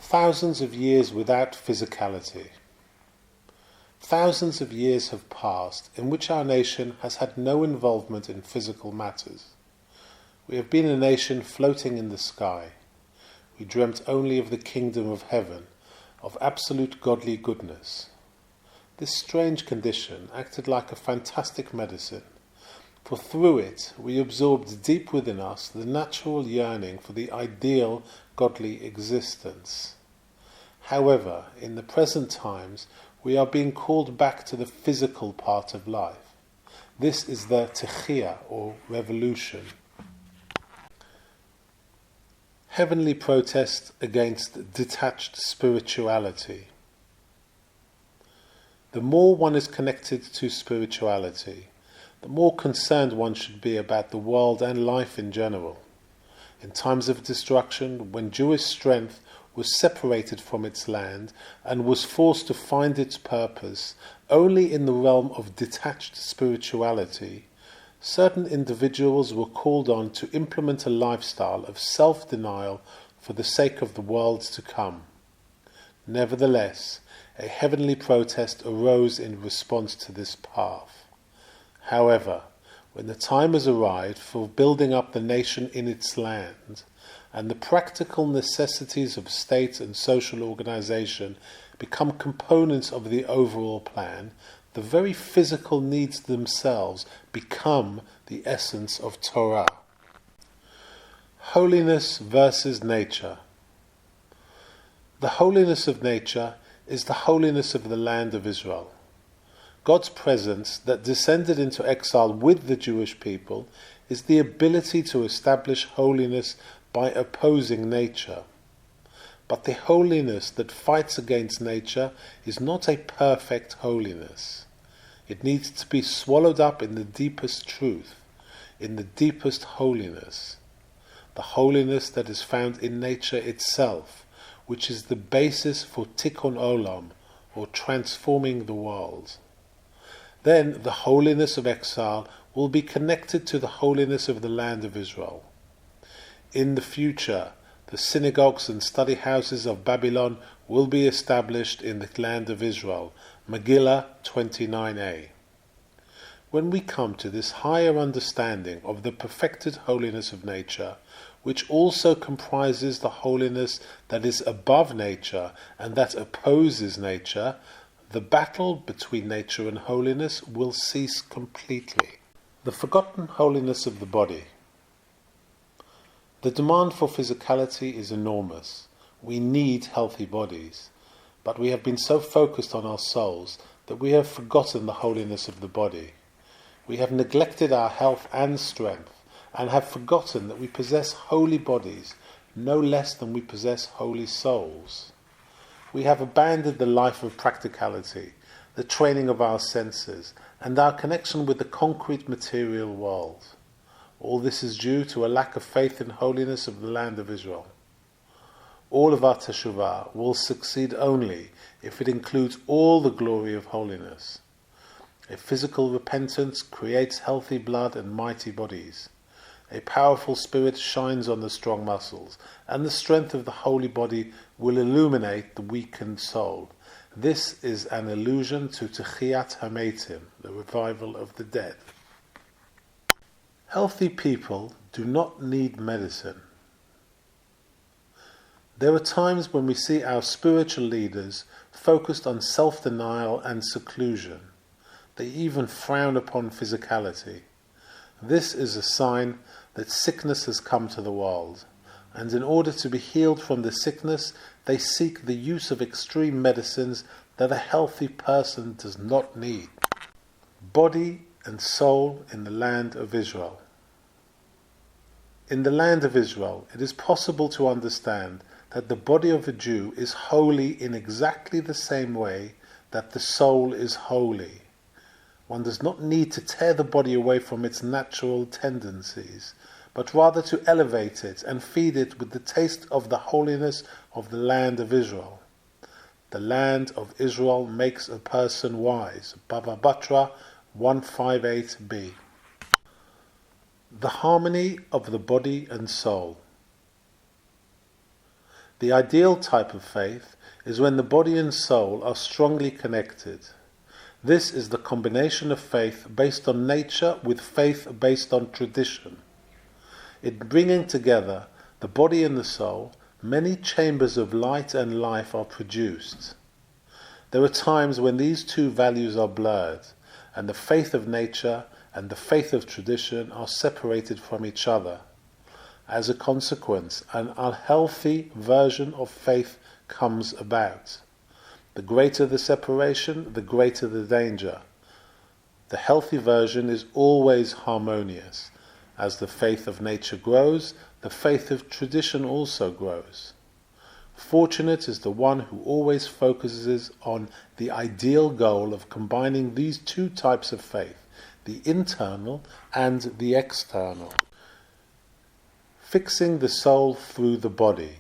Thousands of years without physicality. Thousands of years have passed in which our nation has had no involvement in physical matters. We have been a nation floating in the sky. We dreamt only of the kingdom of heaven, of absolute godly goodness. This strange condition acted like a fantastic medicine, for through it we absorbed deep within us the natural yearning for the ideal godly existence. However, in the present times, we are being called back to the physical part of life. This is the techia, or revolution. Heavenly protest against detached spirituality. The more one is connected to spirituality, the more concerned one should be about the world and life in general. In times of destruction, when Jewish strength was separated from its land and was forced to find its purpose only in the realm of detached spirituality, certain individuals were called on to implement a lifestyle of self-denial for the sake of the world to come. Nevertheless, a heavenly protest arose in response to this path. However, when the time has arrived for building up the nation in its land, and the practical necessities of state and social organization become components of the overall plan, the very physical needs themselves become the essence of Torah. Holiness versus nature. The holiness of nature is the holiness of the land of Israel. God's presence that descended into exile with the Jewish people is the ability to establish holiness by opposing nature. But the holiness that fights against nature is not a perfect holiness. It needs to be swallowed up in the deepest truth, in the deepest holiness. The holiness that is found in nature itself, which is the basis for tikkun olam, or transforming the world. Then the holiness of exile will be connected to the holiness of the land of Israel. In the future, the synagogues and study houses of Babylon will be established in the land of Israel. Megillah 29a. When we come to this higher understanding of the perfected holiness of nature, which also comprises the holiness that is above nature and that opposes nature, the battle between nature and holiness will cease completely. The forgotten holiness of the body. The demand for physicality is enormous. We need healthy bodies. But we have been so focused on our souls that we have forgotten the holiness of the body. We have neglected our health and strength, and have forgotten that we possess holy bodies no less than we possess holy souls. We have abandoned the life of practicality, the training of our senses, and our connection with the concrete material world. All this is due to a lack of faith in holiness of the land of Israel. All of our teshuvah will succeed only if it includes all the glory of holiness. A physical repentance creates healthy blood and mighty bodies. A powerful spirit shines on the strong muscles, and the strength of the holy body will illuminate the weakened soul. This is an allusion to Techiyat HaMeitim, the revival of the dead. Healthy people do not need medicine. There are times when we see our spiritual leaders focused on self-denial and seclusion. They even frown upon physicality. This is a sign that sickness has come to the world, and in order to be healed from the sickness, they seek the use of extreme medicines that a healthy person does not need. Body and soul in the land of Israel. In the land of Israel, it is possible to understand that the body of a Jew is holy in exactly the same way that the soul is holy. One does not need to tear the body away from its natural tendencies, but rather to elevate it and feed it with the taste of the holiness of the land of Israel. The land of Israel makes a person wise. Baba Batra 158b. The harmony of the body and soul. The ideal type of faith is when the body and soul are strongly connected. This is the combination of faith based on nature with faith based on tradition. In bringing together the body and the soul, many chambers of light and life are produced. There are times when these two values are blurred, and the faith of nature and the faith of tradition are separated from each other. As a consequence, an unhealthy version of faith comes about. The greater the separation, the greater the danger. The healthy version is always harmonious. As the faith of nature grows, the faith of tradition also grows. Fortunate is the one who always focuses on the ideal goal of combining these two types of faith, the internal and the external. Fixing the soul through the body.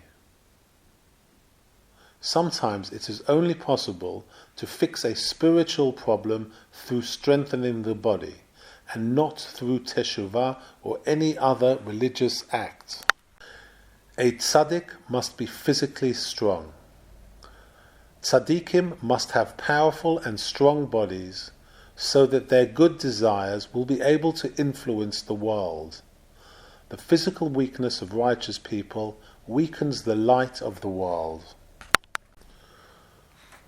Sometimes it is only possible to fix a spiritual problem through strengthening the body, and not through teshuvah or any other religious act. A tzaddik must be physically strong. Tzaddikim must have powerful and strong bodies so that their good desires will be able to influence the world. The physical weakness of righteous people weakens the light of the world.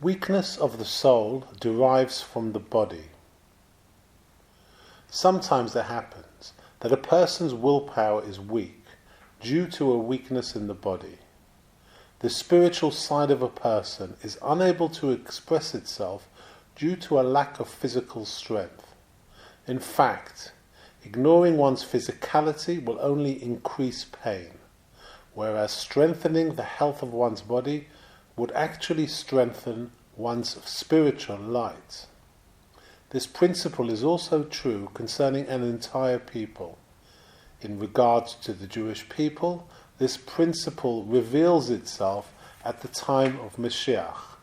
Weakness of the soul derives from the body. Sometimes it happens that a person's willpower is weak due to a weakness in the body. The spiritual side of a person is unable to express itself due to a lack of physical strength. In fact, ignoring one's physicality will only increase pain, whereas strengthening the health of one's body would actually strengthen one's spiritual light. This principle is also true concerning an entire people. In regards to the Jewish people, this principle reveals itself at the time of Mashiach,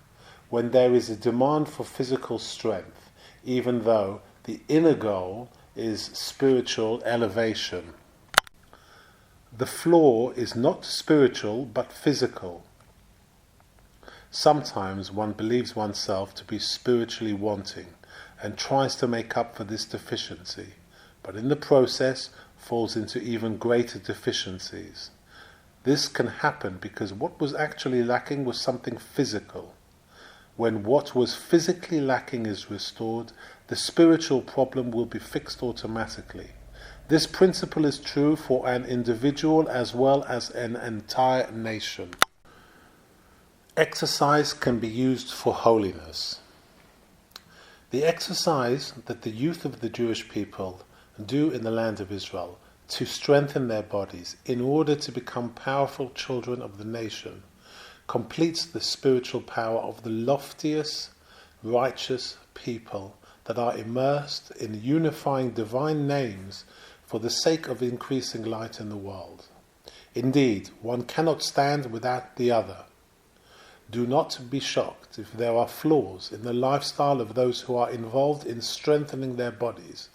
when there is a demand for physical strength, even though the inner goal is spiritual elevation. The flaw is not spiritual but physical. Sometimes one believes oneself to be spiritually wanting and tries to make up for this deficiency, but in the process falls into even greater deficiencies. This can happen because what was actually lacking was something physical. When what was physically lacking is restored, the spiritual problem will be fixed automatically. This principle is true for an individual as well as an entire nation. Exercise can be used for holiness. The exercise that the youth of the Jewish people do in the land of Israel to strengthen their bodies in order to become powerful children of the nation completes the spiritual power of the loftiest, righteous people that are immersed in unifying divine names for the sake of increasing light in the world. Indeed, one cannot stand without the other. Do not be shocked if there are flaws in the lifestyle of those who are involved in strengthening their bodies,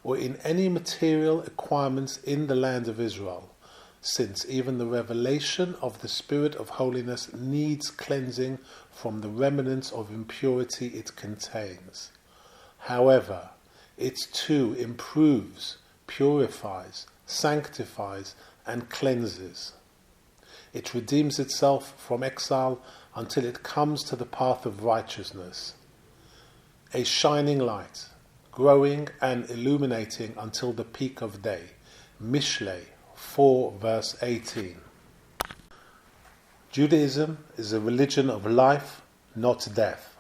or in any material acquirements in the land of Israel, since even the revelation of the Spirit of holiness needs cleansing from the remnants of impurity it contains. However, it too improves, purifies, sanctifies, and cleanses. It redeems itself from exile until it comes to the path of righteousness, a shining light, growing and illuminating until the peak of day. Mishlei 4 verse 18. Judaism is a religion of life, not death.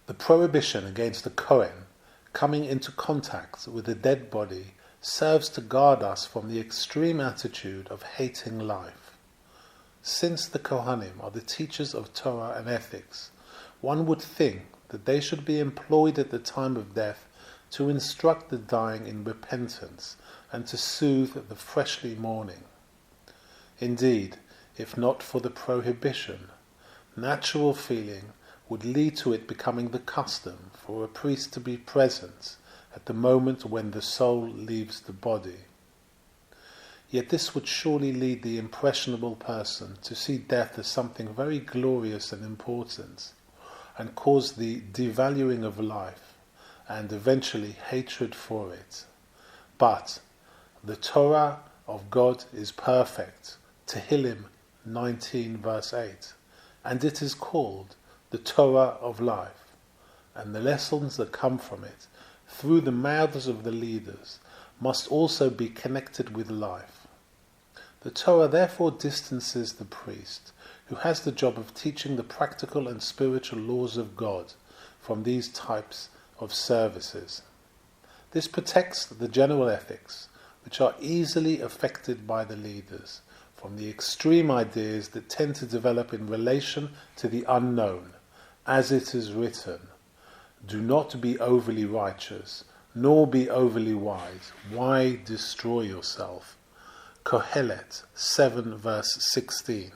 The prohibition against the Kohen coming into contact with a dead body serves to guard us from the extreme attitude of hating life. Since the Kohanim are the teachers of Torah and ethics, one would think that they should be employed at the time of death to instruct the dying in repentance and to soothe the freshly mourning. Indeed, if not for the prohibition, natural feeling would lead to it becoming the custom for a priest to be present at the moment when the soul leaves the body. Yet this would surely lead the impressionable person to see death as something very glorious and important, and cause the devaluing of life, and eventually hatred for it. But the Torah of God is perfect, Tehillim 19 verse 8, and it is called the Torah of life, and the lessons that come from it, through the mouths of the leaders, must also be connected with life. The Torah therefore distances the priest, who has the job of teaching the practical and spiritual laws of God, from these types of services. This protects the general ethics, which are easily affected by the leaders, from the extreme ideas that tend to develop in relation to the unknown, as it is written, "Do not be overly righteous, nor be overly wise. Why destroy yourself?" Kohelet 7 verse 16.